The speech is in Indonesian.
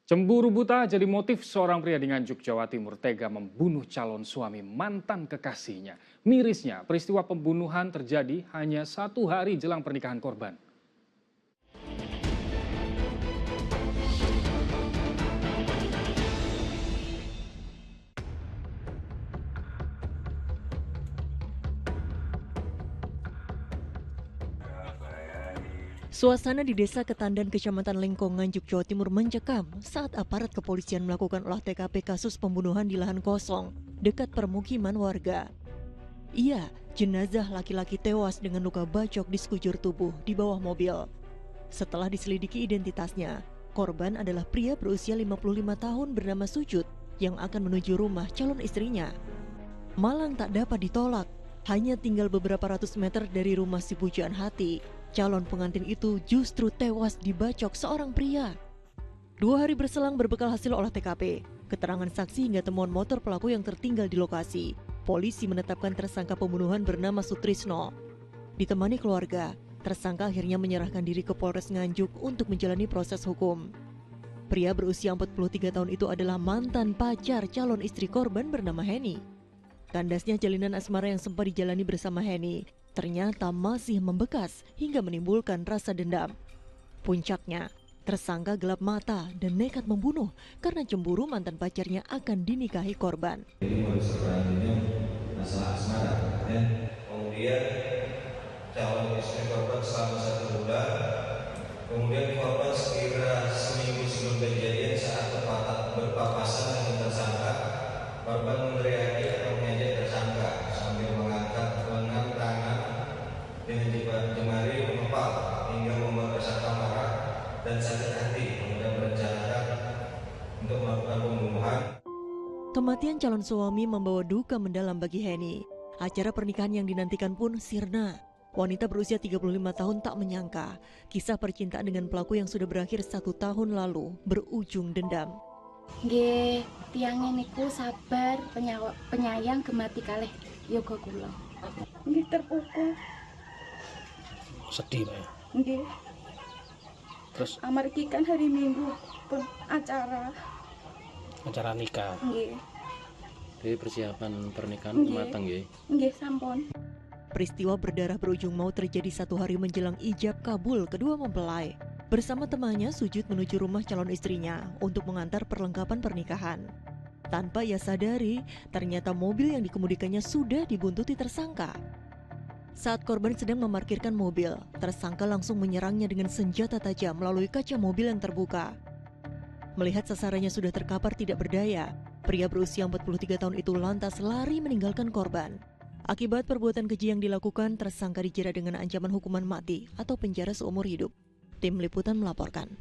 Cemburu buta jadi motif seorang pria di Nganjuk, Jawa Timur tega membunuh calon suami mantan kekasihnya. Mirisnya, peristiwa pembunuhan terjadi hanya 1 hari jelang pernikahan korban. Suasana di Desa Ketandan, Kecamatan Lengkong, Nganjuk, Jawa Timur mencekam saat aparat kepolisian melakukan olah TKP kasus pembunuhan di lahan kosong dekat permukiman warga. Iya, jenazah laki-laki tewas dengan luka bacok di sekujur tubuh di bawah mobil. Setelah diselidiki identitasnya, korban adalah pria berusia 55 tahun bernama Sujud yang akan menuju rumah calon istrinya. Malang tak dapat ditolak, hanya tinggal beberapa ratus meter dari rumah si pujaan hati. Calon pengantin itu justru tewas dibacok seorang pria. 2 hari berselang berbekal hasil olah TKP, keterangan saksi hingga temuan motor pelaku yang tertinggal di lokasi, polisi menetapkan tersangka pembunuhan bernama Sutrisno. Ditemani keluarga, tersangka akhirnya menyerahkan diri ke Polres Nganjuk untuk menjalani proses hukum. Pria berusia 43 tahun itu adalah mantan pacar calon istri korban bernama Heni. Kandasnya jalinan asmara yang sempat dijalani bersama Heni ternyata masih membekas hingga menimbulkan rasa dendam. Puncaknya, tersangka gelap mata dan nekat membunuh karena cemburu mantan pacarnya akan dinikahi korban. Jadi modus operandinya masalah asmara, ya. Kemudian calon istri korban selama 1 bulan, kemudian korban sekira seminggu sebelum kejadian saat berpapasan dengan tersangka, korban meneriaki atau mengejek tersangka sambil mengangkat lengan tangan dengan jemari mengepal hingga membuat tersangka marah dan sakit hati, kemudian merencanakan untuk melakukan pembunuhan. Kematian calon suami membawa duka mendalam bagi Heni. Acara pernikahan yang dinantikan pun sirna. Wanita berusia 35 tahun tak menyangka kisah percintaan dengan pelaku yang sudah berakhir 1 tahun lalu berujung dendam. Nggih, tiyang niku sabar, penyayang, gemati kalih yoga kula. Nggih terpukul. Sedih, Pak ya? Nggih. Terus Amargi kan hari Minggu pun acara. acara nikah. Nggih. Jadi persiapan pernikahan Nggih. matang ya? Nggih sampun. Peristiwa berdarah berujung maut terjadi 1 hari menjelang ijab kabul kedua mempelai. Bersama temannya, Sujud menuju rumah calon istrinya untuk mengantar perlengkapan pernikahan. Tanpa ia sadari, ternyata mobil yang dikemudikannya sudah dibuntuti tersangka. Saat korban sedang memarkirkan mobil, tersangka langsung menyerangnya dengan senjata tajam melalui kaca mobil yang terbuka. Melihat sasarannya sudah terkapar tidak berdaya, pria berusia 43 tahun itu lantas lari meninggalkan korban. Akibat perbuatan keji yang dilakukan, tersangka dijerat dengan ancaman hukuman mati atau penjara seumur hidup. Tim Liputan melaporkan.